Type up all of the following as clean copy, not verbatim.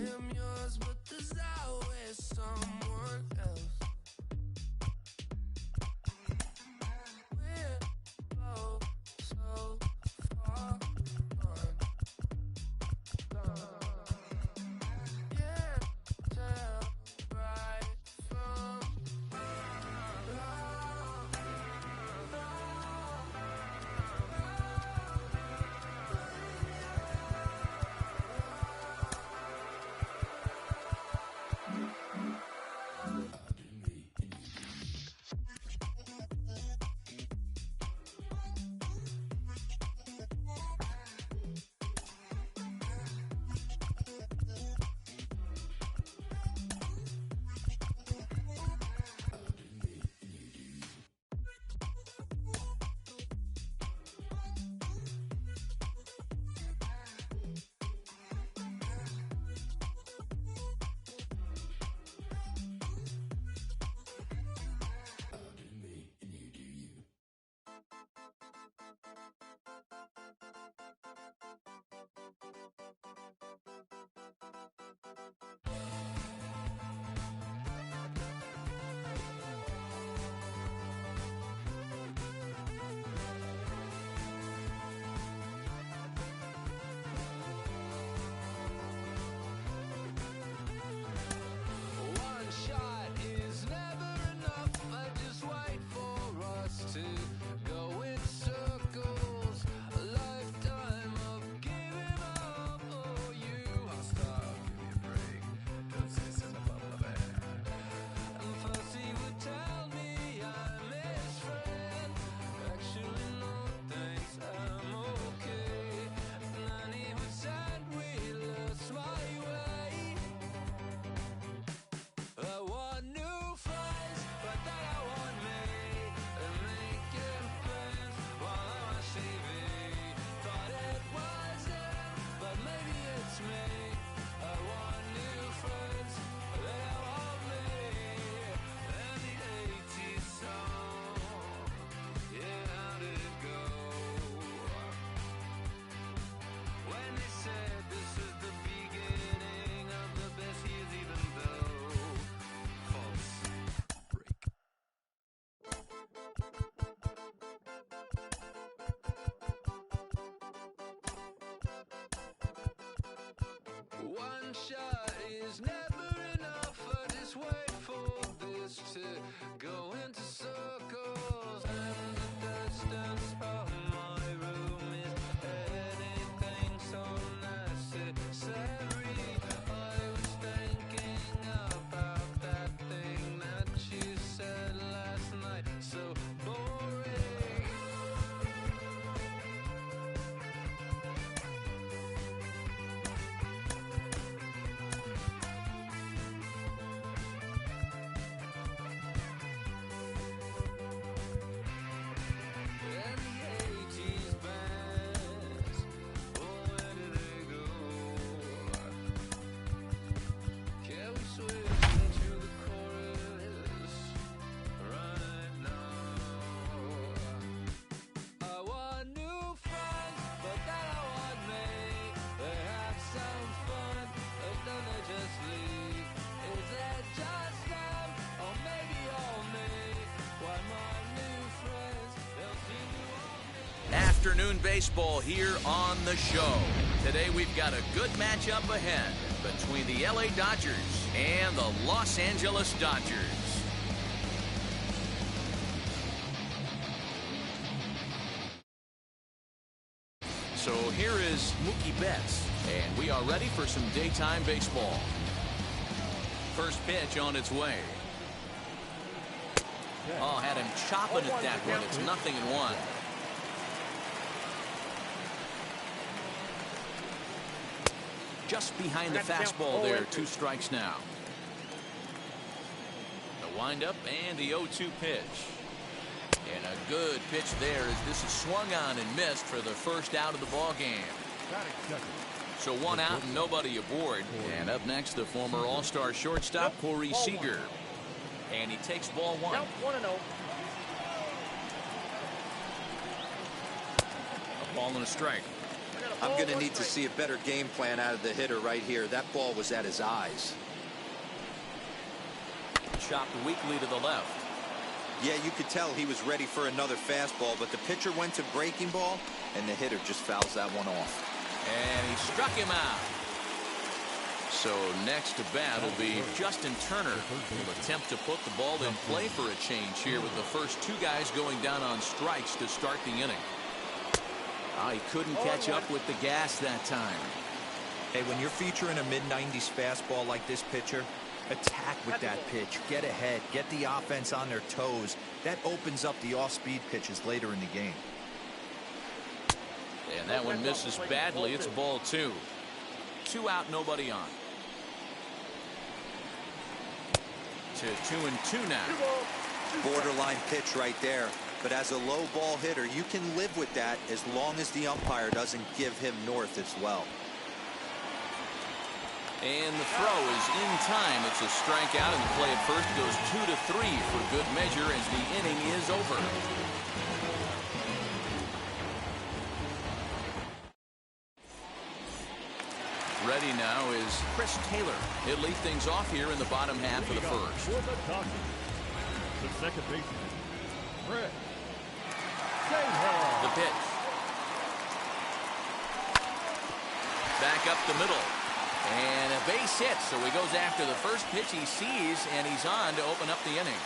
am yours, but there's always someone else. We're both so far gone. Can't tell right from wrong. One shot is never enough. I just wait for us to go in circles. A lifetime of giving up for you. I'll stop, give me a break. Don't say something about my bad. And first he would tell me I'm his friend. Actually, no thanks, I'm okay. And then he would send wheelers my way. I want new friends, but then I want me. And making plans while I'm on TV. Thought it was him, but maybe it's me. I want new friends, but then I want me. And the 80s song, yeah, how did it go? When they said this is the beginning of the best years, even though false break. One shot is never enough. I just wait for this to go into circles. And the distance from my room is anything so necessary. I was thinking about that thing that you said last night. So boring. And the 80s bands, oh, where did they go? Can we switch into the chorus right now? I want new friends, but then I want me. They have some fun, but then they just leave. Is it just them, or maybe all me? Why my new friends, they'll seem to all me. Afternoon baseball here on the show. Today we've got a good matchup ahead between the LA Dodgers and the Los Angeles Dodgers. So here is Mookie Betts, and we are ready for some daytime baseball. First pitch on its way. Oh, had him chopping at that one. It's 0-1. Just behind the fastball there. 2 strikes now. The windup and the 0-2 pitch. And a good pitch there as this is swung on and missed for the first out of the ball game. So 1 out and nobody aboard. And up next, the former All-Star shortstop Corey Seager. And he takes ball 1. 1-0. A ball and a strike. I'm going to need to see a better game plan out of the hitter right here. That ball was at his eyes. Chopped weakly to the left. Yeah, you could tell he was ready for another fastball, but the pitcher went to breaking ball, and the hitter just fouls that one off. And he struck him out. So next to bat will be Justin Turner. He'll attempt to put the ball in play for a change here with the first two guys going down on strikes to start the inning. He couldn't catch up with the gas that time. Hey, when you're featuring a mid-90s fastball like this pitcher, attack with that pitch. Get ahead. Get the offense on their toes. That opens up the off-speed pitches later in the game. And that one misses badly. It's ball two. 2 out, nobody on. To 2-2 now. Borderline pitch right there. But as a low ball hitter, you can live with that as long as the umpire doesn't give him north as well. And the throw is in time. It's a strikeout, and the play at first goes 2-3 for good measure as the inning is over. Ready now is Chris Taylor. He'll lead things off here in the bottom half of the first. The second baseman, Chris. The pitch. Back up the middle. And a base hit, so he goes after the first pitch he sees, and he's on to open up the inning.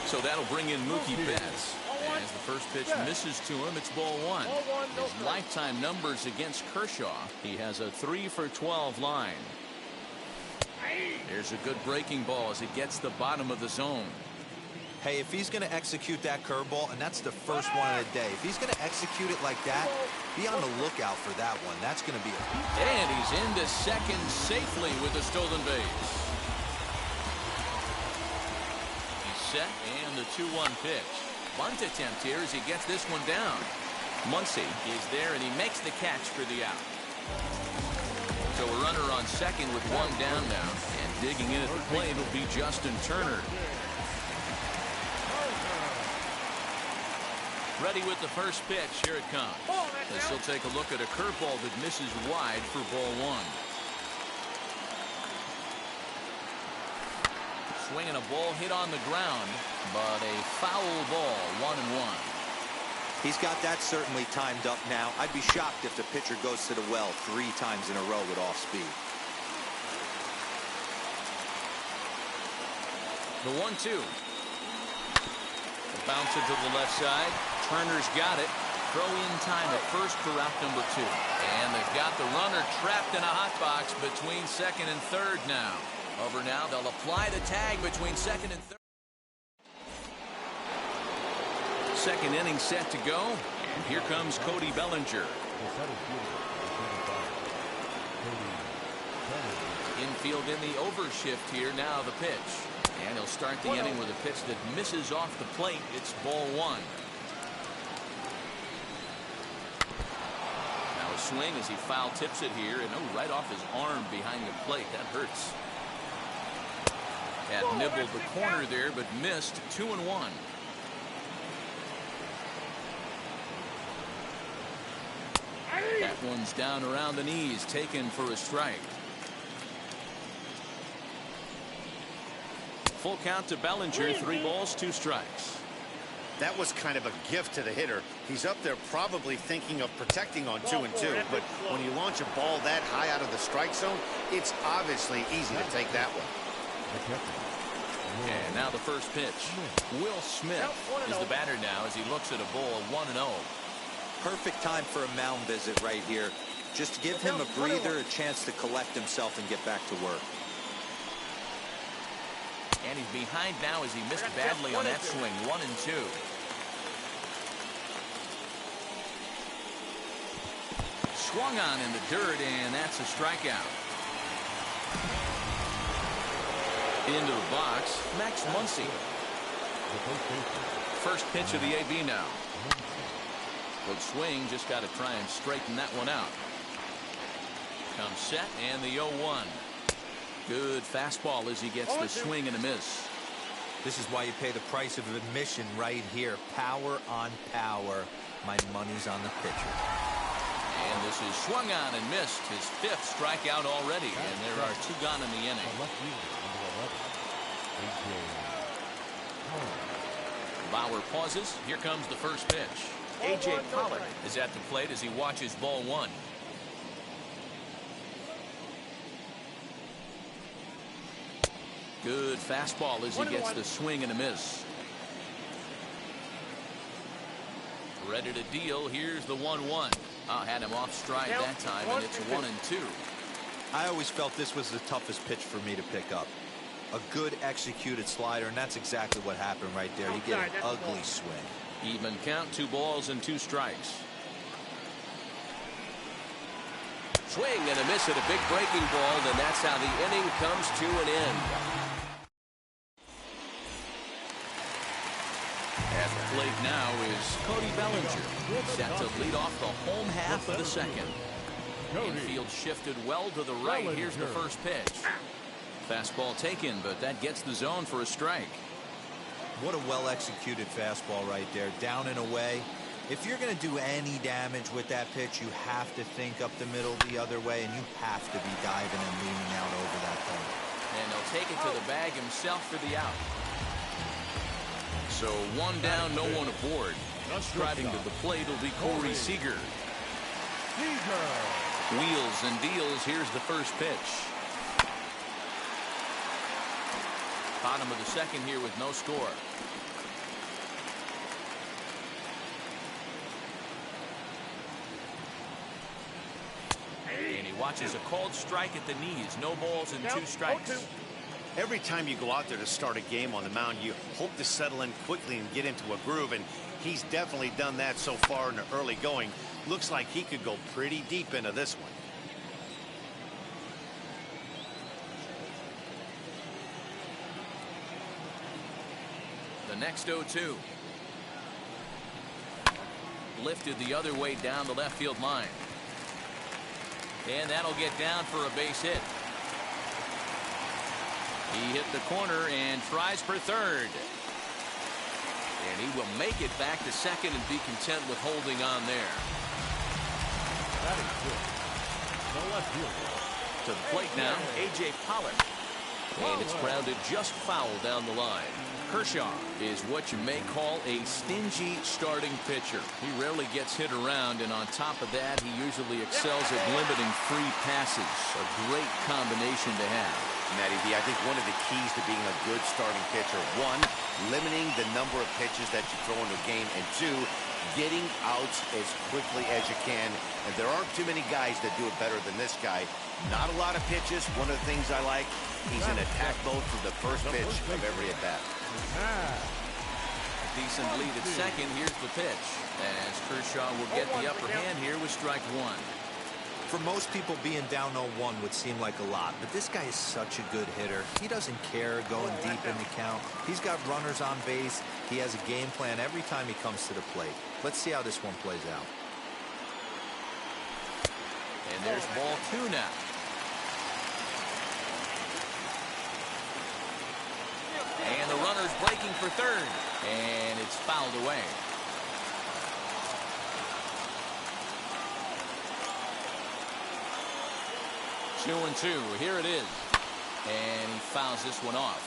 So that'll bring in Mookie Betts. As the first pitch misses to him, it's ball one. His lifetime numbers against Kershaw, he has a 3 for 12 line. There's a good breaking ball as it gets the bottom of the zone. Hey, if he's going to execute that curveball, and that's the first one of the day, if he's going to execute it like that, be on the lookout for that one. That's going to be a... And he's into second safely with the stolen base. He's set, and the 2-1 pitch. Bunt attempt here as he gets this one down. Muncy is there, and he makes the catch for the out. So a runner on second with one down now, and digging in at the plate will be Justin Turner. Ready with the first pitch. Here it comes. This will take a look at a curveball that misses wide for ball one. Swinging a ball hit on the ground, but a foul ball, 1-1. He's got that certainly timed up now. I'd be shocked if the pitcher goes to the well 3 times in a row with off speed. The 1-2. Bounce it to the left side. Turner's got it. Throw in time at first for out number 2. And they've got the runner trapped in a hot box between second and third now. Over now, they'll apply the tag between second and third. Second inning set to go. And here comes Cody Bellinger. Infield in the overshift here. Now the pitch. And he'll start the inning with a pitch that misses off the plate. It's ball one. Now a swing as he foul tips it here. And right off his arm behind the plate. That hurts. Had nibbled the corner there, but missed. 2-1. That one's down around the knees, taken for a strike. Full count to Bellinger, 3 balls, 2 strikes. That was kind of a gift to the hitter. He's up there probably thinking of protecting on 2-2, but when you launch a ball that high out of the strike zone, it's obviously easy to take that one. And now the first pitch. Will Smith is the batter now as he looks at a ball 1-0. Perfect time for a mound visit right here. Just give him a breather, a chance to collect himself and get back to work. And he's behind now as he missed badly on that swing. 1-2. Swung on in the dirt, and that's a strikeout. Into the box, Max Muncy. First pitch of the AB now. Good swing, just got to try and straighten that one out. Comes set, and the 0-1. Good fastball as he gets the swing and a miss. This is why you pay the price of admission right here. Power on power. My money's on the pitcher. And this is swung on and missed. His 5th strikeout already, and there are 2 gone in the inning. Bauer pauses. Here comes the first pitch. A.J. Pollard is at the plate as he watches ball 1. Good fastball as he gets the swing and a miss. Ready to deal. Here's the 1-1. Had him off stride that time, and it's 1-2. I always felt this was the toughest pitch for me to pick up. A good executed slider, and that's exactly what happened right there. You get an ugly swing. Even count, 2 balls and 2 strikes. Swing and a miss at a big breaking ball, and that's how the inning comes to an end. At the plate now is Cody Bellinger, set to lead off the home half of the second. Infield shifted well to the right. Here's the first pitch. Fastball taken, but that gets the zone for a strike. What a well-executed fastball right there, down and away. If you're going to do any damage with that pitch, you have to think up the middle the other way, and you have to be diving and leaning out over that thing. And he'll take it to the bag himself for the out. So 1 down, no one aboard. Driving to the plate will be Corey Seager. Wheels and deals. Here's the first pitch. Bottom of the second here with no score. And he watches a called strike at the knees. No balls and 2 strikes. Every time you go out there to start a game on the mound, you hope to settle in quickly and get into a groove, and he's definitely done that so far in the early going. Looks like he could go pretty deep into this one. The next 0-2. Lifted the other way down the left field line. And that'll get down for a base hit. He hit the corner and tries for third. And he will make it back to second and be content with holding on there. That is good. No left field. To the plate now, A.J. Pollard. And it's grounded just foul down the line. Kershaw is what you may call a stingy starting pitcher. He rarely gets hit around, and on top of that, he usually excels at limiting free passes. A great combination to have. Matty V, I think one of the keys to being a good starting pitcher, 1, limiting the number of pitches that you throw into a game, and 2, getting outs as quickly as you can. And there aren't too many guys that do it better than this guy. Not a lot of pitches. One of the things I like, he's in attack mode from the first pitch of every at-bat. Decent lead at second. Here's the pitch, as Kershaw will get the upper hand here with strike 1. For most people, being down 0-1 would seem like a lot, but this guy is such a good hitter. He doesn't care going deep in the count. He's got runners on base. He has a game plan every time he comes to the plate. Let's see how this one plays out. And there's ball 2 now. And the runner's breaking for third, and it's fouled away. Two and 2. Here it is. And he fouls this one off.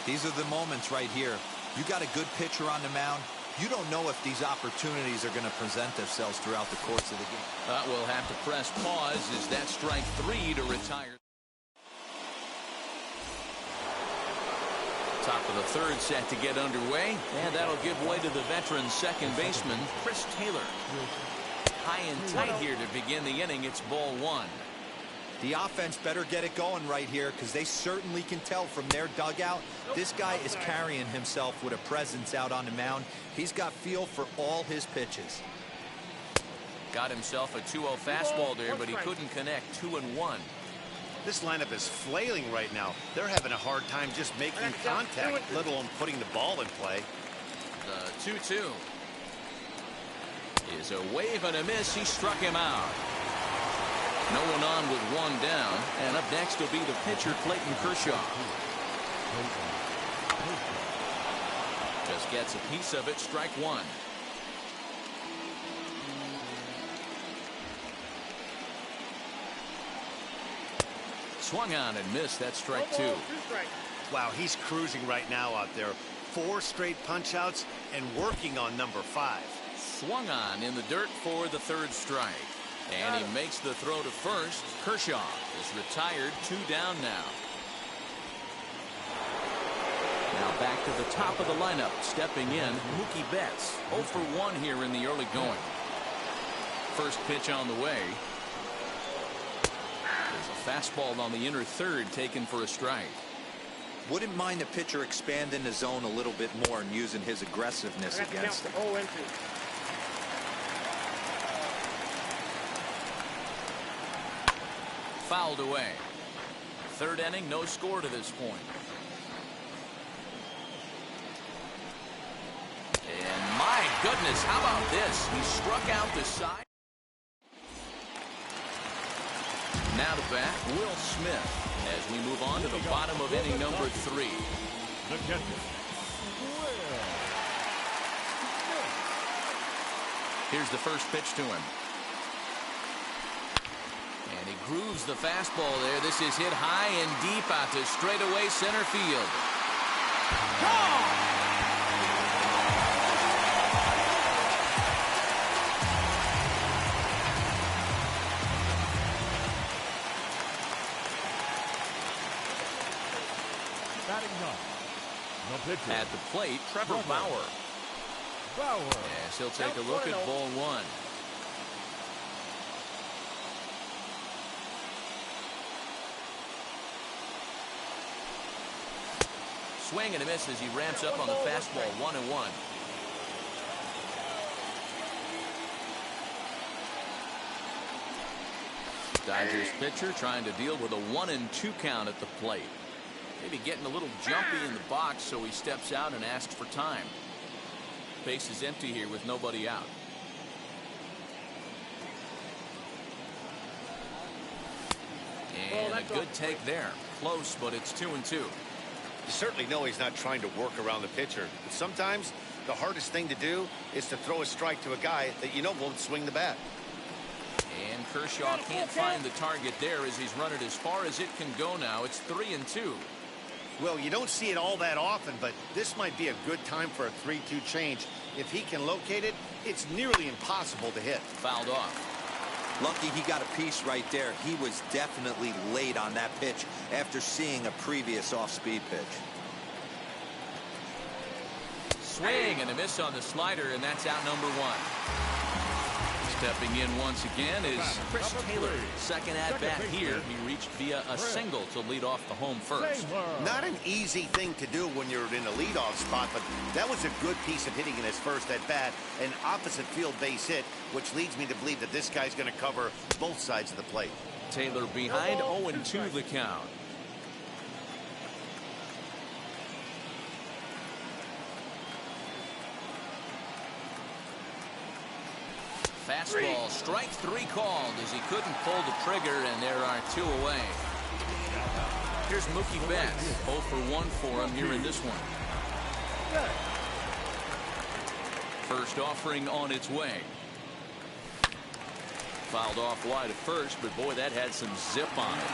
These are the moments right here. You got a good pitcher on the mound. You don't know if these opportunities are going to present themselves throughout the course of the game. We'll have to press pause. Is that strike 3 to retire? Top of the third set to get underway, and that'll give way to the veteran second baseman, Chris Taylor. High and tight here to begin the inning. It's ball 1. The offense better get it going right here, because they certainly can tell from their dugout this guy is carrying himself with a presence out on the mound. He's got feel for all his pitches. Got himself a 2-0 fastball there, but he couldn't connect. 2-1. This lineup is flailing right now. They're having a hard time just making contact, let alone putting the ball in play. The 2-2 is a wave and a miss. He struck him out. No one on with 1 down, and up next will be the pitcher, Clayton Kershaw. Just gets a piece of it. Strike one. Swung on and missed. That's strike two. Wow, he's cruising right now out there. 4 straight punch outs and working on number 5. Swung on in the dirt for the third strike. And he makes the throw to first. Kershaw is retired. 2 down now. Now back to the top of the lineup. Stepping in, Mookie Betts. 0 for 1 here in the early going. First pitch on the way. There's a fastball on the inner third taken for a strike. Wouldn't mind the pitcher expanding the zone a little bit more and using his aggressiveness against him. Fouled away. Third inning, no score to this point. And my goodness, how about this? He struck out the side. Now to bat, Will Smith, as we move on to the bottom of inning number 3. The catcher. Here's the first pitch to him. And he grooves the fastball there. This is hit high and deep out to straightaway center field. Gone! At the plate, Trevor Bauer. Yes, he'll take a look at ball 1. Swing and a miss as he ramps up on the fastball. 1-1. Dodgers pitcher trying to deal with a 1-2 count at the plate. Maybe getting a little jumpy in the box, so he steps out and asks for time. Base is empty here with nobody out. And a good take there. Close, but it's 2-2. You certainly know he's not trying to work around the pitcher. But sometimes the hardest thing to do is to throw a strike to a guy that you know won't swing the bat. And Kershaw can't find the target there as he's run it as far as it can go now. It's 3-2. Well, you don't see it all that often, but this might be a good time for a 3-2 change. If he can locate it, it's nearly impossible to hit. Fouled off. Lucky he got a piece right there. He was definitely late on that pitch after seeing a previous off-speed pitch. Swing and a miss on the slider, and that's out number 1. Stepping in once again is Chris Taylor. Second at-bat here. He reached via a single to lead off the home first. Not an easy thing to do when you're in a leadoff spot, but that was a good piece of hitting in his first at-bat. An opposite field base hit, which leads me to believe that this guy's going to cover both sides of the plate. Taylor behind, 0-2 the count. Fastball, strike 3 called as he couldn't pull the trigger, and there are 2 away. Here's Mookie Betts. 0 for 1 for him here in this one. First offering on its way. Fouled off wide at first, but boy, that had some zip on it.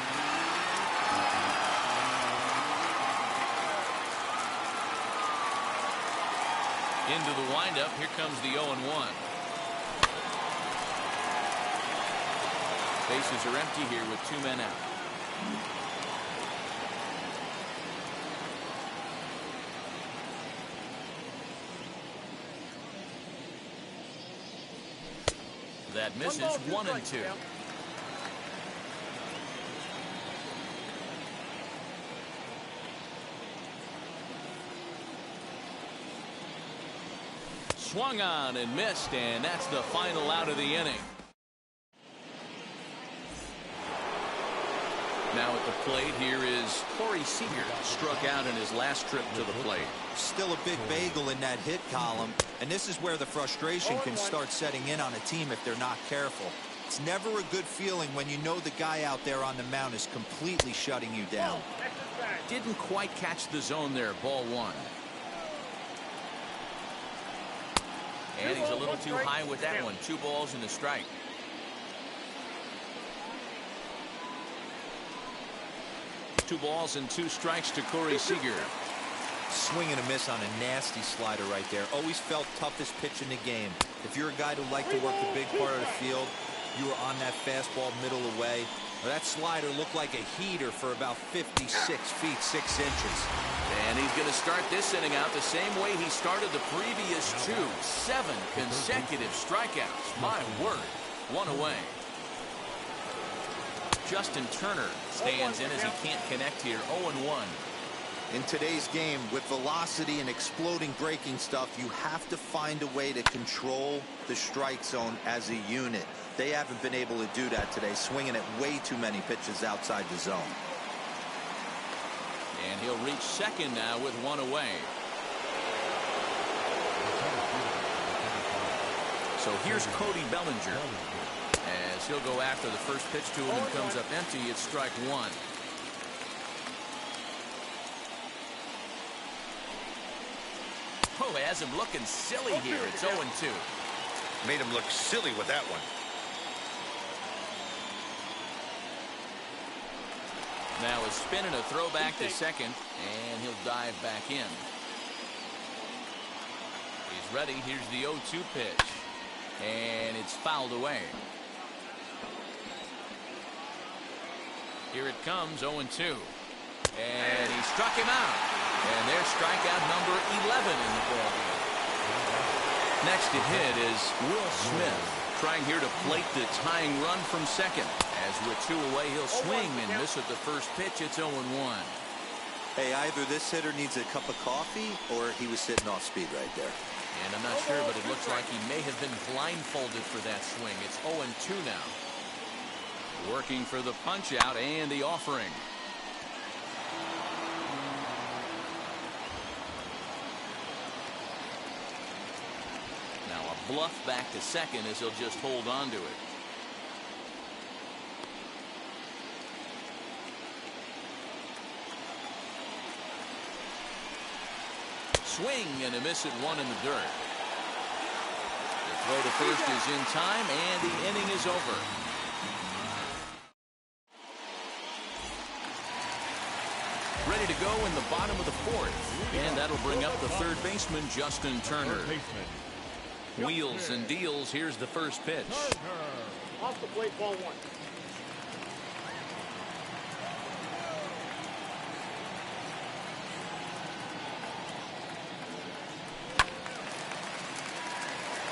Into the windup. Here comes the 0-1. Bases are empty here with 2 men out. That misses. 1-2. Swung on and missed, and that's the final out of the inning. Now at the plate, here is Corey Seager. Struck out in his last trip to the plate. Still a big bagel in that hit column, and this is where the frustration can start setting in on a team if they're not careful. It's never a good feeling when you know the guy out there on the mound is completely shutting you down. Didn't quite catch the zone there. Ball 1. And he's a little too high with that one. 2 balls and a strike. Two balls and 2 strikes to Corey Seager. Swing and a miss on a nasty slider right there. Always felt toughest pitch in the game. If you're a guy who liked to work the big part of the field, you were on that fastball middle away. Well, that slider looked like a heater for about 56 feet 6 inches. And he's going to start this inning out the same way he started the previous 2. 7 consecutive strikeouts. My word. 1 away. Justin Turner stands in as he can't connect here. 0-1. In today's game, with velocity and exploding breaking stuff, you have to find a way to control the strike zone as a unit. They haven't been able to do that today, swinging at way too many pitches outside the zone. And he'll reach second now with 1 away. So here's Cody Bellinger. As he'll go after the first pitch to him and comes up empty, it's strike 1. Oh, has him looking silly here. It's 0-2. Made him look silly with that one. Now a spin and a throw back to second, and he'll dive back in. He's ready. Here's the 0-2 pitch. And it's fouled away. Here it comes, 0-2. And he struck him out. And there's strikeout number 11 in the ballgame. Next to hit is Will Smith, trying here to plate the tying run from second. As with 2 away, he'll swing and miss at the first pitch. It's 0-1. Hey, either this hitter needs a cup of coffee or he was sitting off speed right there. And I'm not sure, but it looks like he may have been blindfolded for that swing. It's 0-2 now. Working for the punch out and the offering. Now a bluff back to second as he'll just hold on to it. Swing and a miss at 1 in the dirt. The throw to first is in time and the inning is over. Ready to go in the bottom of the 4th. And that'll bring up the third baseman, Justin Turner. Wheels and deals. Here's the first pitch. Off the plate, ball 1.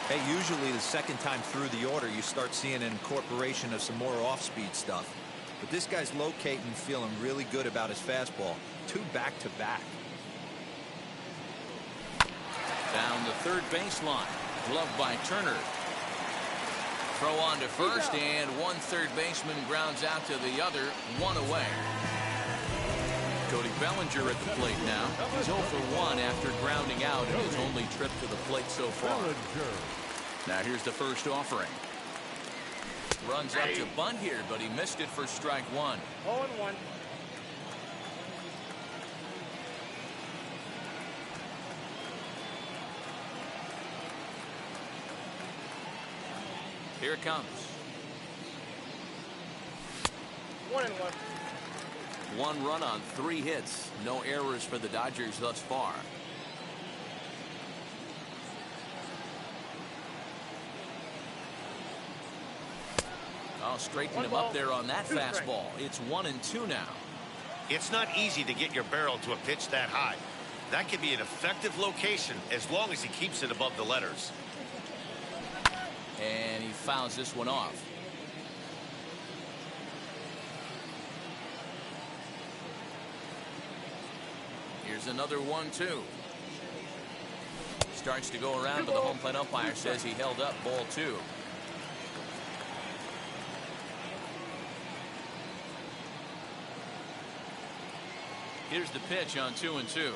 Hey, usually the second time through the order, you start seeing an incorporation of some more off-speed stuff. But this guy's locating, feeling really good about his fastball. 2 back-to-back. Down the third baseline. Gloved by Turner. Throw on to first, and one third baseman grounds out to the other. 1 away. Cody Bellinger at the plate now. He's 0 for 1 after grounding out in his only trip to the plate so far. Now here's the first offering. Runs up to bunt here, but he missed it for strike 1. 0-1. Here it comes. 1-1. 1 run on 3 hits. No errors for the Dodgers thus far. Oh, straighten him up there on that fastball. It's 1-2 now. It's not easy to get your barrel to a pitch that high. That can be an effective location as long as he keeps it above the letters. And he fouls this one off. Here's another 1-2. Starts to go around, but the home plate umpire says he held up. Ball 2. Here's the pitch on 2-2.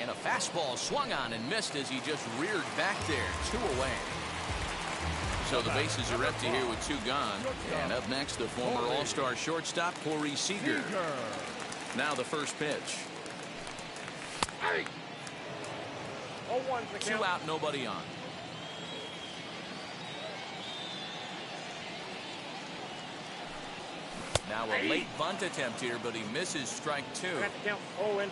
And a fastball swung on and missed as he just reared back there. 2 away. So the bases are empty here with 2 gone. And up next, the former All-Star shortstop, Corey Seager. Now the first pitch. 0-1's the count. 2 out, nobody on. Now a late bunt attempt here, but he misses strike 2. I got the count 0-2.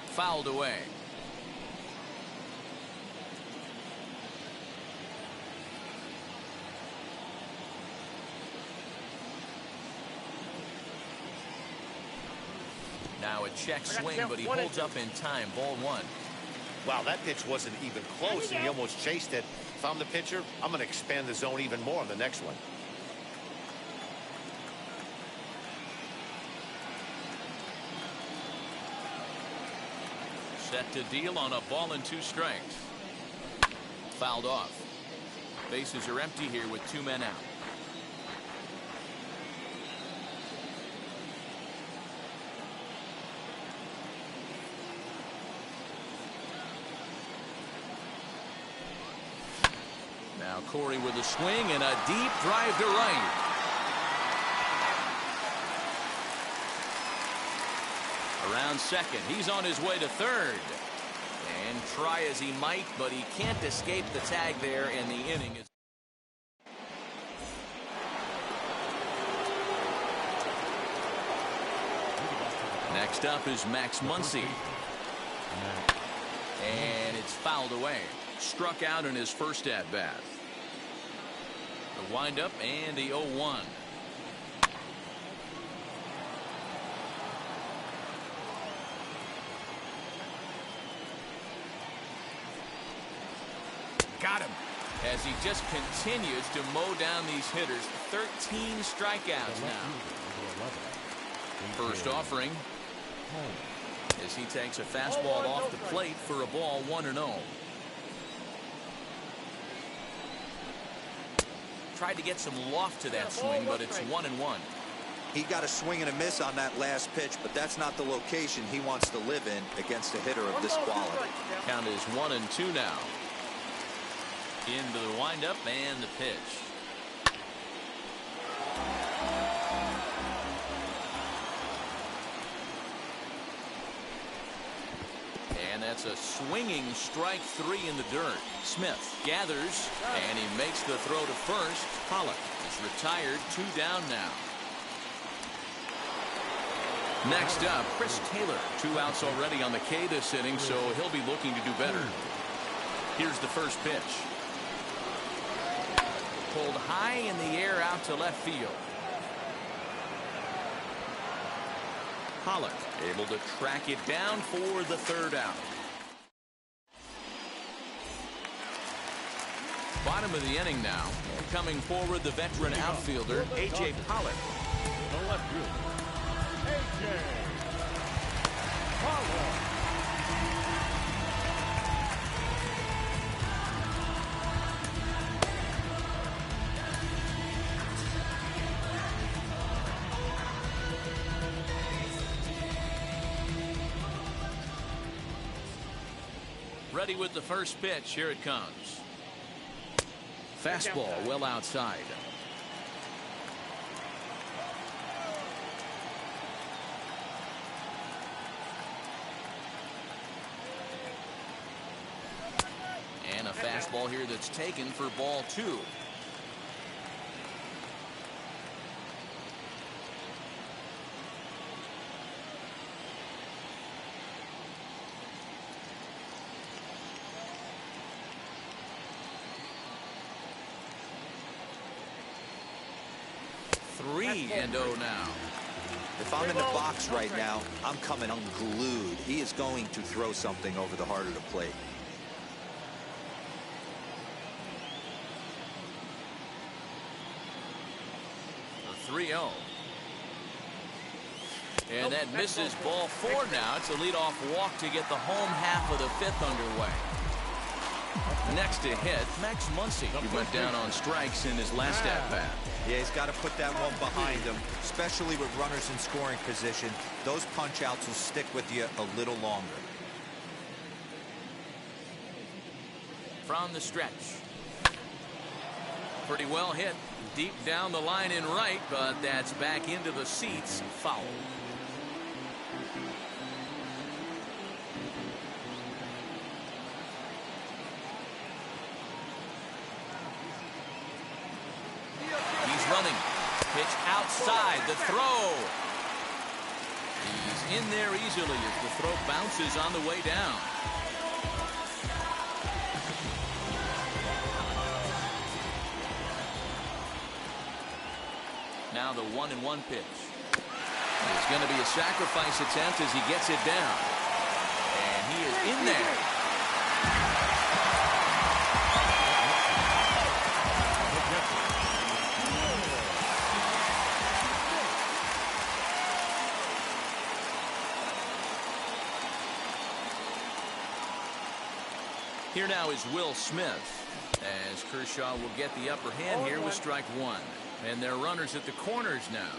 Fouled away. Now a check swing, but he holds up in time. Ball 1. Wow, that pitch wasn't even close, and he almost chased it. If I'm the pitcher, I'm going to expand the zone even more on the next one. Set to deal on a ball and 2 strikes. Fouled off. Bases are empty here with 2 men out. Now Corey with a swing and a deep drive to right. Around second, he's on his way to third. And try as he might, but he can't escape the tag there, and the inning is. Next up is Max Muncy. And it's fouled away. Struck out in his first at-bat. The windup and the 0-1. Got him. As he just continues to mow down these hitters. 13 strikeouts now. First offering. As he takes a fastball off the plate for a ball 1-0. Tried to get some loft to that swing, but it's 1-1. He got a swing and a miss on that last pitch, but that's not the location he wants to live in against a hitter of this quality. Count is 1-2 now. Into the windup and the pitch. And that's a swinging strike 3 in the dirt. Smith gathers, and he makes the throw to first. Pollock is retired. 2 down now. Next up, Chris Taylor. 2 outs already on the K this inning, so he'll be looking to do better. Here's the first pitch. Pulled high in the air out to left field. Pollock able to track it down for the 3rd out. Bottom of the inning now. Coming forward, the veteran outfielder, A.J. Pollock. No left field. A.J. Pollock. Ready with the first pitch. Here it comes. Fastball well outside. And a fastball here that's taken for ball 2. Three and 0 now. If I'm in the box right now, I'm coming unglued. He is going to throw something over the heart of the plate. The 3-0. And that misses ball 4 now. It's a leadoff walk to get the home half of the 5th underway. Next to hit, Max Muncy, who went down on strikes in his last at-bat. Yeah, he's got to put that one behind him, especially with runners in scoring position. Those punch-outs will stick with you a little longer. From the stretch. Pretty well hit. deep down the line in right, but that's back into the seats. Foul. He's running. Pitch outside. The throw. He's in there easily as the throw bounces on the way down. Now the 1-1 pitch. It's going to be a sacrifice attempt as he gets it down. And he is in there. Here now is Will Smith as Kershaw will get the upper hand here with strike one. And they're runners at the corners now.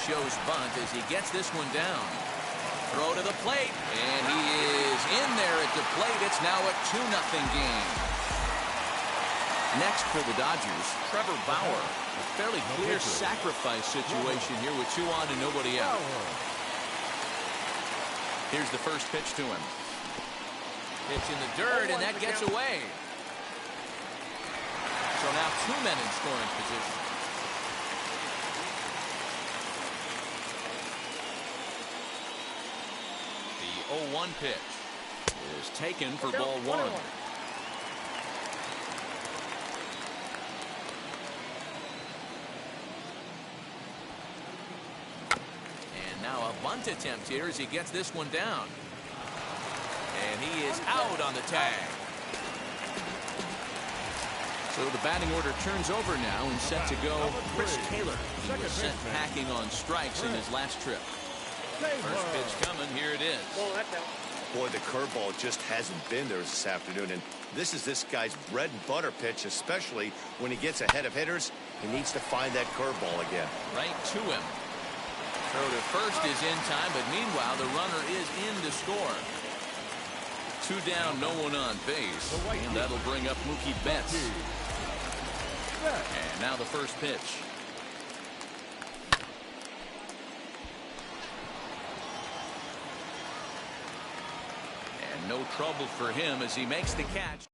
Shows bunt as he gets this one down. Throw to the plate. And he is in there at the plate. It's now a 2-0 game. Next for the Dodgers, Trevor Bauer. A fairly clear sacrifice situation here with 2 on and nobody out. Here's the first pitch to him. Pitch in the dirt, and that gets away. So now 2 men in scoring position. The 0-1 pitch is taken for ball one. Now a bunt attempt here as he gets this one down. And he is out on the tag. So the batting order turns over now and set to go Chris Taylor. He was sent packing on strikes in his last trip. First pitch coming. Here it is. Boy, the curveball just hasn't been there this afternoon. And this is this guy's bread and butter pitch, especially when he gets ahead of hitters. He needs to find that curveball again. Right to him. Throw to first is in time, but meanwhile, the runner is in to score. 2 down, no one on base. And that'll bring up Mookie Betts. And now the first pitch. And no trouble for him as he makes the catch.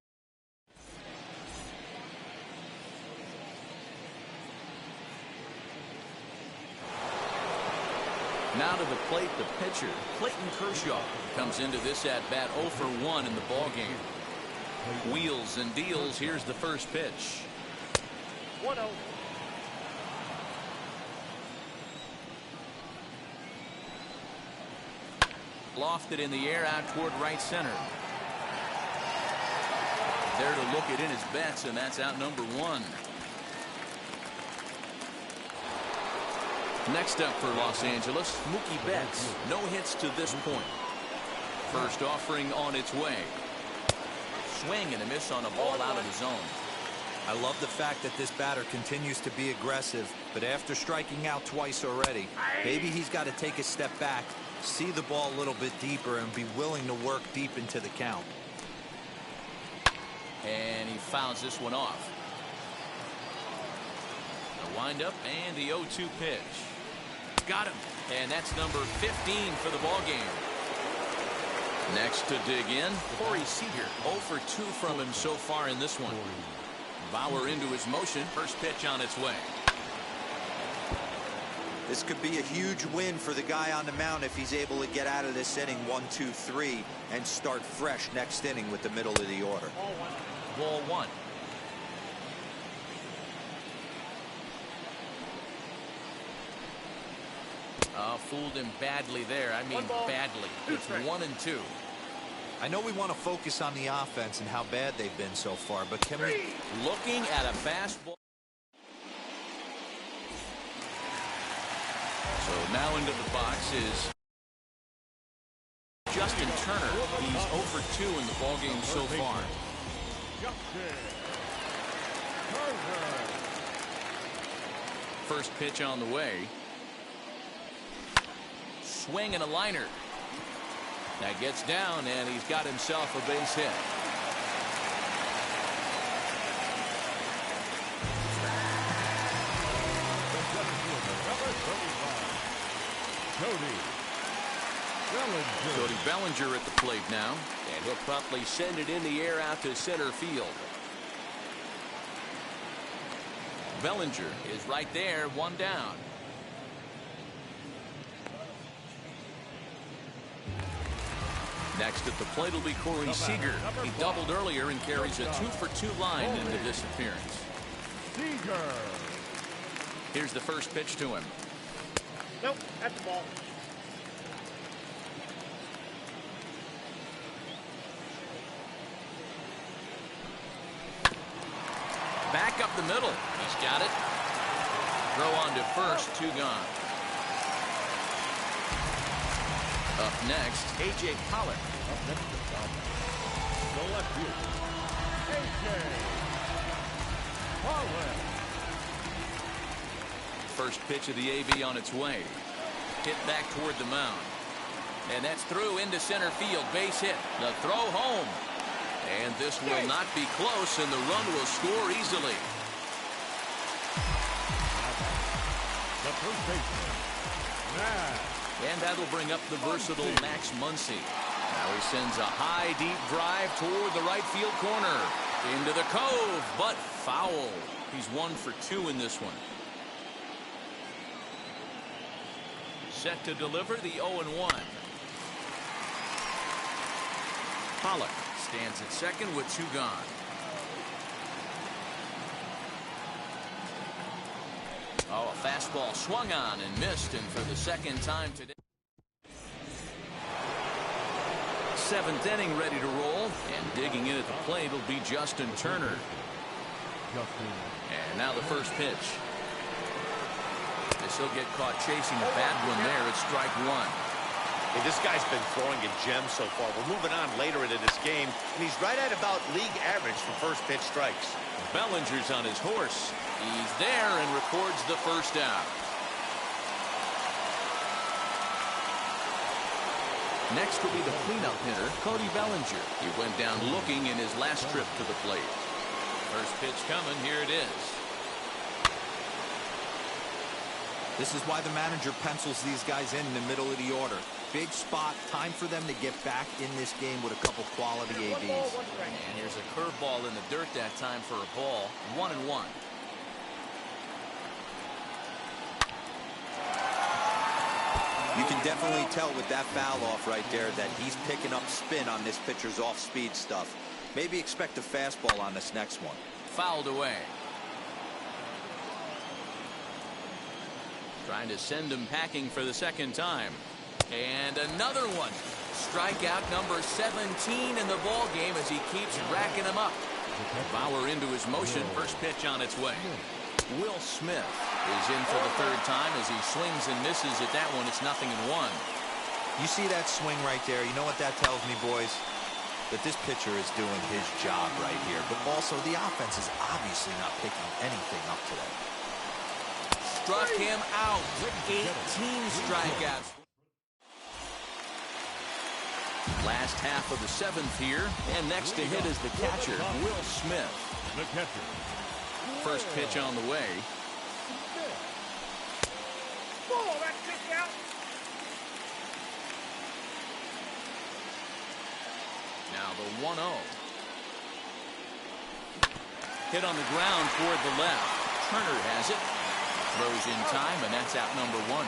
Now to the plate, the pitcher, Clayton Kershaw, comes into this at-bat 0 for 1 in the ballgame. Wheels and deals. Here's the first pitch. 1-0. Lofted in the air out toward right center. There to look it in his Betts, and that's out number 1. Next up for Los Angeles, Mookie Betts. No hits to this point. First offering on its way. Swing and a miss on a ball out of the zone. I love the fact that this batter continues to be aggressive, but after striking out twice already, maybe he's got to take a step back, see the ball a little bit deeper, and be willing to work deep into the count. And he fouls this one off. The windup and the 0-2 pitch. Got him. And that's number 15 for the ball game. Next to dig in, Corey Seager. 0 for 2 from him so far in this one. Bauer into his motion. First pitch on its way. This could be a huge win for the guy on the mound if he's able to get out of this inning 1-2-3 and start fresh next inning with the middle of the order. Ball one. Fooled him badly there. I mean badly. It's 1-2. I know we want to focus on the offense and how bad they've been so far, but can we... Looking at a fastball. So now into the box is Justin Turner. He's 0 for 2 in the ballgame so far. First pitch on the way. Swing and a liner. That gets down, and he's got himself a base hit. Cody Bellinger at the plate now, and he'll promptly send it in the air out to center field. Bellinger is right there, one down. Next at the plate will be Corey Seager. He doubled earlier and carries a 2-for-2 line into this appearance. Here's the first pitch to him. Nope, that's the ball. Back up the middle. He's got it. Throw on to first, 2 gone. Up next, A.J. Pollock. Up next to the left field, A.J. Pollock. First pitch of the AB on its way. Hit back toward the mound. And that's through into center field. Base hit. The throw home. And this will not be close, and the run will score easily. The first baseman, Max. And that'll bring up the versatile Max Muncy. Now he sends a high, deep drive toward the right field corner. Into the cove, but foul. He's 1 for 2 in this one. Set to deliver the 0-1. Pollock stands at second with 2 gone. Oh, a fastball swung on and missed, and for the second time today. 7th inning ready to roll, and digging in at the plate will be Justin Turner. And now the first pitch. This will get caught chasing a bad one there at strike 1. Hey, this guy's been throwing a gem so far. We're moving on later into this game, and he's right at about league average for first pitch strikes. Bellinger's on his horse. He's there and records the first out. Next will be the cleanup hitter, Cody Bellinger. He went down looking in his last trip to the plate. First pitch coming. Here it is. This is why the manager pencils these guys in the middle of the order. Big spot, time for them to get back in this game with a couple quality ABs. And here's a curveball in the dirt that time for a ball. 1-1. You can definitely tell with that foul off right there that he's picking up spin on this pitcher's off-speed stuff. Maybe expect a fastball on this next one. Fouled away. Trying to send him packing for the second time. And another one. Strikeout number 17 in the ball game as he keeps racking them up. Bauer into his motion. First pitch on its way. Will Smith is in for the third time as he swings and misses at that one. It's 0-1. You see that swing right there? You know what that tells me, boys? That this pitcher is doing his job right here. But also the offense is obviously not picking anything up today. Struck him out. 18 strikeouts. Last half of the 7th here. And next to hit is the catcher, Will Smith. The catcher. First pitch on the way. Oh, that's kicked out. Now the 1-0. Hit on the ground toward the left. Turner has it. Throws in time, and that's out number 1.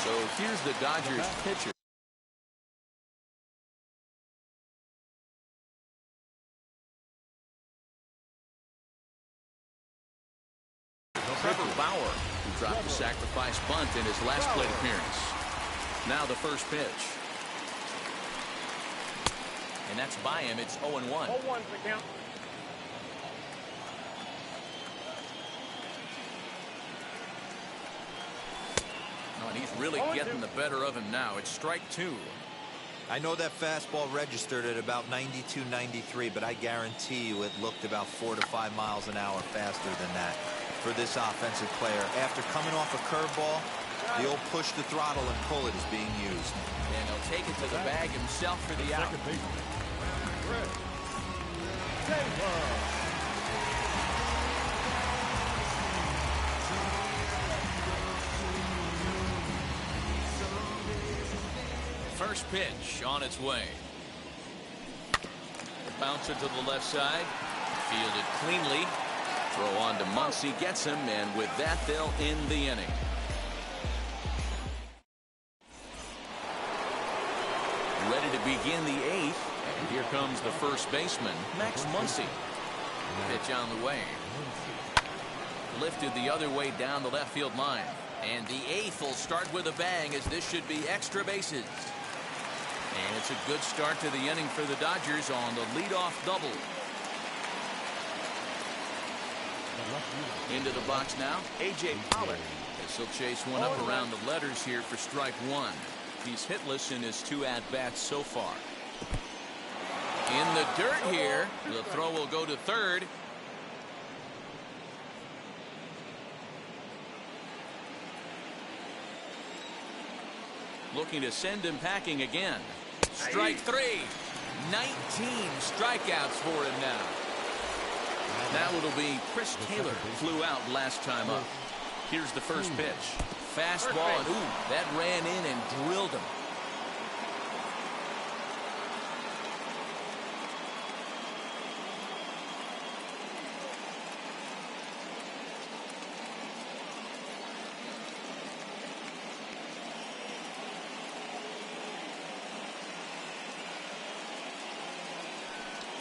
So here's the Dodgers pitcher. Trevor Bauer, who dropped a sacrifice bunt in his last plate appearance. Now the first pitch. And that's by him. It's 0-1. 0-1 for count. Oh, and he's really getting the better of him now. It's strike 2. I know that fastball registered at about 92, 93, but I guarantee you it looked about 4 to 5 miles an hour faster than that for this offensive player. After coming off a curveball, The old push the throttle and pull it is being used. And he'll take it to the bag himself for the out. Second baseman. Taylor. First pitch on its way. Bouncer to the left side. Fielded cleanly. Throw on to Muncy, gets him, and with that they'll end the inning. Ready to begin the eighth, and here comes the first baseman, Max Muncy. Pitch on the way. Lifted the other way down the left field line. And the eighth will start with a bang, as this should be extra bases. And it's a good start to the inning for the Dodgers on the leadoff double. Into the box now, A.J. Pollard. As he'll chase one up around the letters here for strike one. He's hitless in his 2 at-bats so far. In the dirt here. The throw will go to third. Looking to send him packing again. Strike three. 19 strikeouts for him now. Now it'll be Chris Taylor, flew out last time up. Here's the first pitch. Fastball, and ooh, that ran in and drilled him.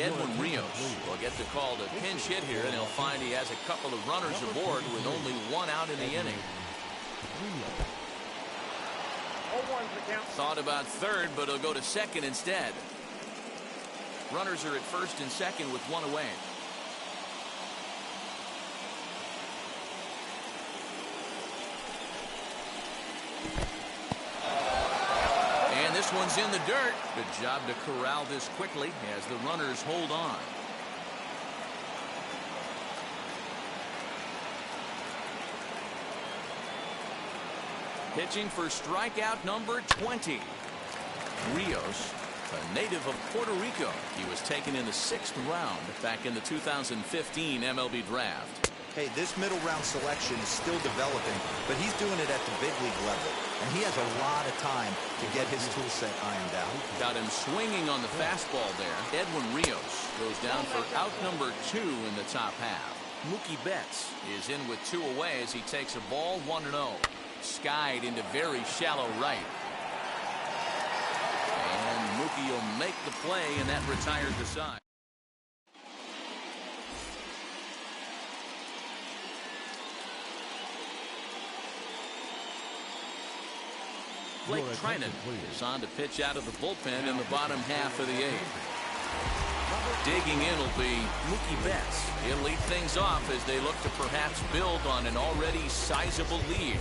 Edwin Rios will get the call to pinch hit here, and he'll find he has a couple of runners aboard with only 1 out in the inning. Thought about third, but he'll go to second instead. Runners are at first and second with 1 away. And this one's in the dirt. Good job to corral this quickly as the runners hold on. Pitching for strikeout number 20. Rios, a native of Puerto Rico. He was taken in the 6th round back in the 2015 MLB draft. Hey, this middle round selection is still developing, but he's doing it at the big league level, and he has a lot of time to get his tool set ironed out. Got him swinging on the fastball there. Edwin Rios goes down for out number 2 in the top half. Mookie Betts is in with 2 away as he takes a ball 1-0. Skied into very shallow right. And Mookie will make the play, and that retires the side. Blake Trinan is on to pitch out of the bullpen in the bottom half of the 8th. Digging in will be Mookie Betts. He'll lead things off as they look to perhaps build on an already sizable lead.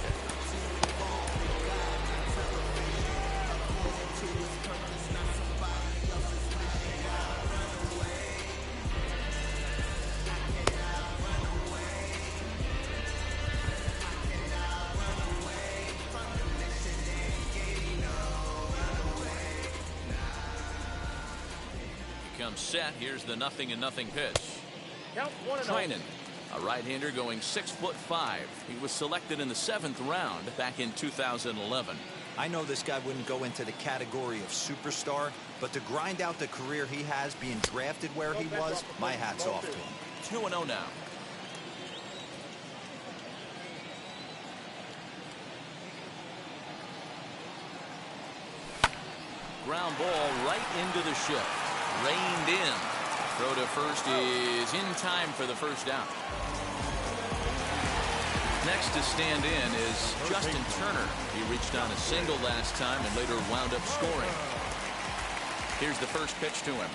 Set. Here's the 0-0 pitch. Trinan, a right-hander going 6'5". He was selected in the 7th round back in 2011. I know this guy wouldn't go into the category of superstar, but to grind out the career he has being drafted where he was, my hat's off to him. 2-0 now. Ground ball right into the shift. Reined in. Throw to first is in time for the first down. Next to stand in is Justin Turner. He reached on a single last time and later wound up scoring. Here's the first pitch to him.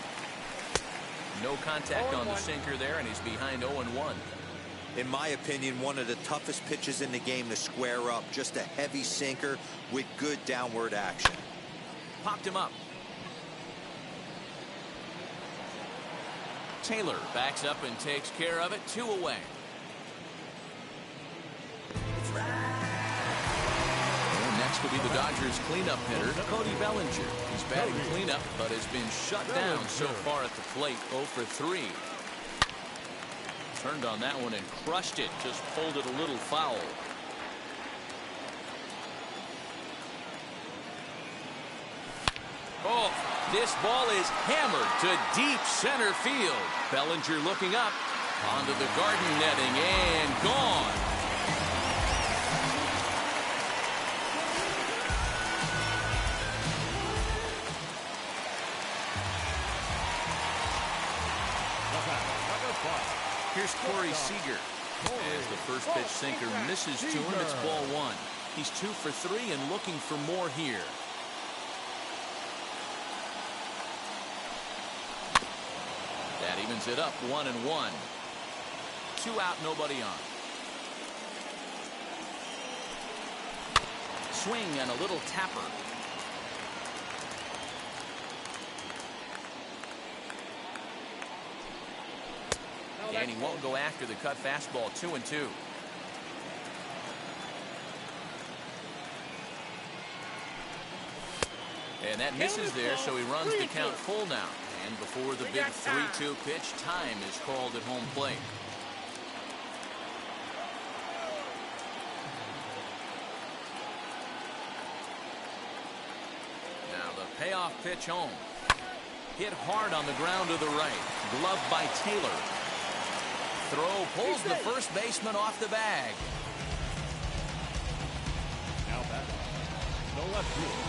No contact on the sinker there, and he's behind 0-1. In my opinion, one of the toughest pitches in the game to square up. Just a heavy sinker with good downward action. Popped him up. Taylor backs up and takes care of it. 2 away. Next will be the Dodgers cleanup hitter, Cody Bellinger. He's batting cleanup, but has been shut down so far at the plate, 0 for 3. Turned on that one and crushed it, just pulled it a little foul. Oh, this ball is hammered to deep center field. Bellinger looking up onto the garden netting and gone. Here's Corey Seager. As the first pitch sinker misses to him, it's ball 1. He's 2 for 3 and looking for more here. That evens it up, 1-1. 2 out, nobody on. Swing and a little tapper. And he won't go after the cut fastball, 2-2. And that misses there, so he runs the count full now. And before the big 3-2 pitch, time is called at home plate. Now the payoff pitch home. Hit hard on the ground to the right. Glove by Taylor. Throw pulls the first baseman off the bag. Now back. The left fielder,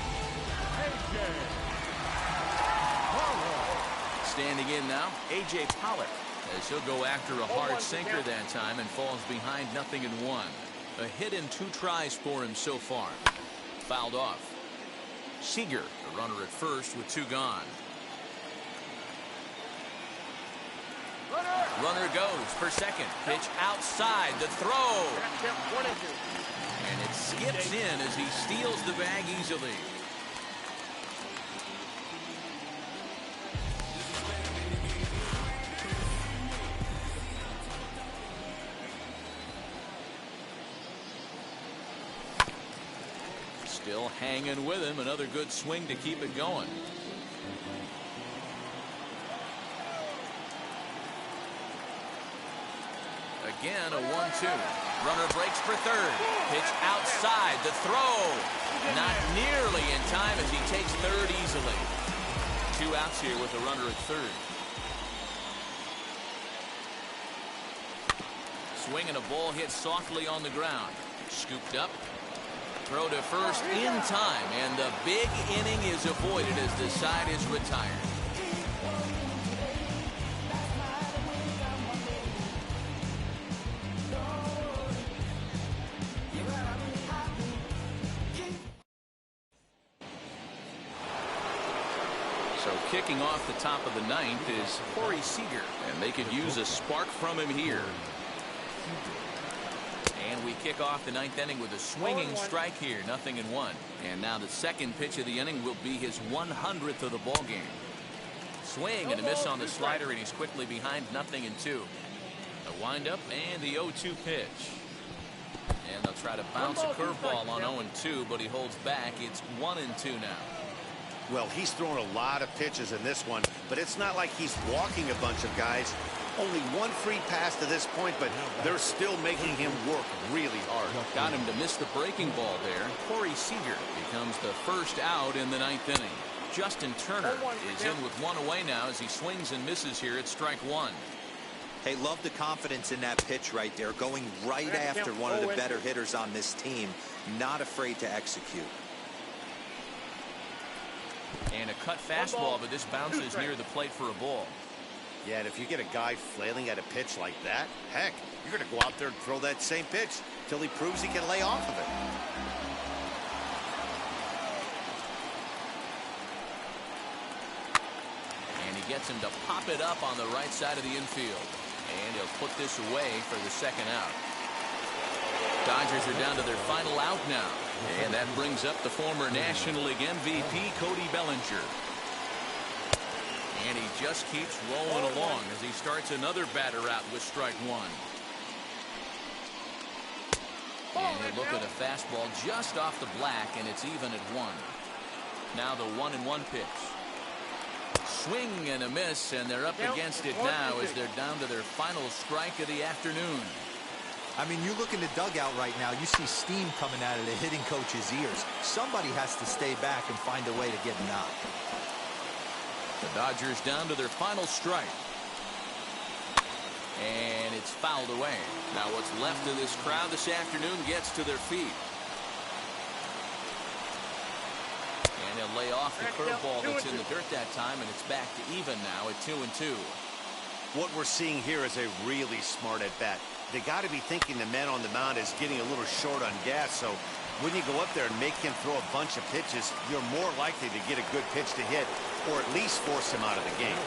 Standing in now, A.J. Pollard, as he'll go after a hard sinker that time and falls behind 0-1. A hit in 2 tries for him so far. Fouled off. Seager, the runner at first with 2 gone. Runner goes for second. Pitch outside. The throw. And it skips in as he steals the bag easily. Still hanging with him. Another good swing to keep it going. Again, a 1-2. Runner breaks for third. Pitch outside. The throw. Not nearly in time as he takes third easily. 2 outs here with a runner at third. Swing and a ball hit softly on the ground. Scooped up. Throw to first in time. And the big inning is avoided as the side is retired. Kicking off the top of the 9th is Corey Seager, and they could use a spark from him here. And we kick off the 9th inning with a swinging strike here, 0-1. And now the second pitch of the inning will be his 100th of the ball game. Swing and a miss on the slider, and he's quickly behind 0-2. A windup and the 0-2 pitch. And they'll try to bounce a curveball on 0-2, but he holds back. It's 1-2 now. Well, he's thrown a lot of pitches in this one, but it's not like he's walking a bunch of guys. Only 1 free pass to this point, but they're still making him work really hard. Got him to miss the breaking ball there. Corey Seager becomes the first out in the 9th inning. Justin Turner is in with 1 away now as he swings and misses here at strike 1. Hey, love the confidence in that pitch right there, going right after one of the better hitters on this team. Not afraid to execute. And a cut fastball, but this bounces near the plate for a ball. Yeah, and if you get a guy flailing at a pitch like that, heck, you're going to go out there and throw that same pitch till he proves he can lay off of it. And he gets him to pop it up on the right side of the infield. And he'll put this away for the second out. Dodgers are down to their final out now. And that brings up the former National League MVP, Cody Bellinger. And he just keeps rolling along as he starts another batter out with strike 1. And he'll look at a fastball just off the black, and it's even at 1. Now the 1-1 pitch. Swing and a miss, and they're up against it now as they're down to their final strike of the afternoon. I mean, you look in the dugout right now, you see steam coming out of the hitting coach's ears. Somebody has to stay back and find a way to get knocked. The Dodgers down to their final strike. And it's fouled away. Now what's left of this crowd this afternoon gets to their feet. And he'll lay off the curveball that's in the dirt that time, and it's back to even now at 2-2. What we're seeing here is a really smart at-bat. They got to be thinking the man on the mound is getting a little short on gas, so when you go up there and make him throw a bunch of pitches, you're more likely to get a good pitch to hit, or at least force him out of the game.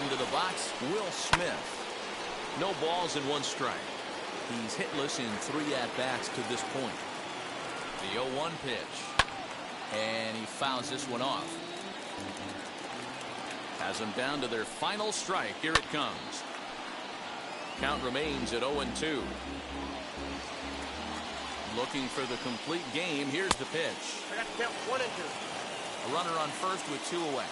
Into the box, Will Smith. No balls and 1 strike. He's hitless in 3 at-bats to this point. The 0-1 pitch. And he fouls this one off. Has them down to their final strike. Here it comes. Count remains at 0-2. Looking for the complete game. Here's the pitch. I got to count 1 and 2. A runner on first with 2 away.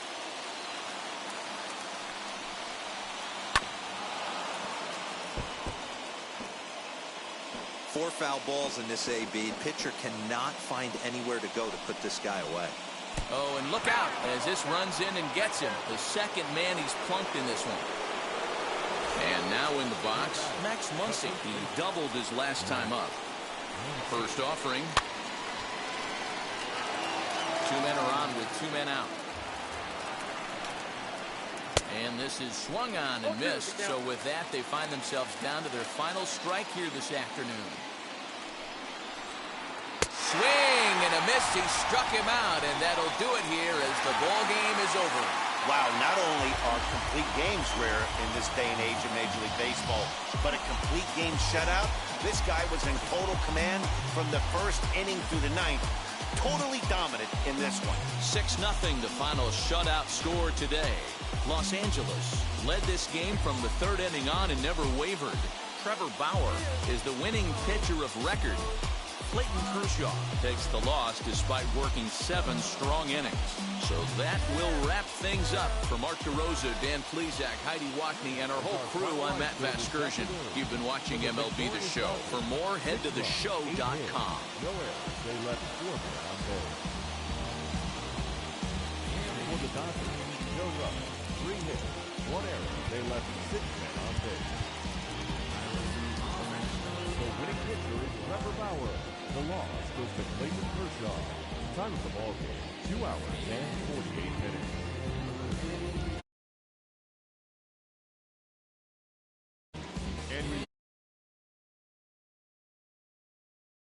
Four foul balls in this AB. Pitcher cannot find anywhere to go to put this guy away. Oh, and look out as this runs in and gets him. The second man he's plunked in this one. And now in the box, Max Muncy. He doubled his last time up. First offering. 2 men are on with 2 men out. And this is swung on and missed. So with that, they find themselves down to their final strike here this afternoon. Swing and a miss. He struck him out, and that'll do it here as the ball game is over. Wow, not only are complete games rare in this day and age of Major League Baseball, but a complete game shutout. This guy was in total command from the first inning through the 9th. Totally dominant in this one. 6-0 the final shutout score today. Los Angeles led this game from the 3rd inning on and never wavered. Trevor Bauer is the winning pitcher of record. Clayton Kershaw takes the loss despite working 7 strong innings. So that will wrap things up. For Mark DeRosa, Dan Plesac, Heidi Watney, and our whole crew, I'm Matt Vasgersian. You've been watching MLB The Show. For more, head to theshow.com. No errors. They left 4 men on base. For the Dodgers, no runs, 3 hits, 1 error. They left 6 men on base. The winning pitcher is Trevor Bauer. The loss goes to Clayton Kershaw. Time of the ball game, 2 hours and 48 minutes.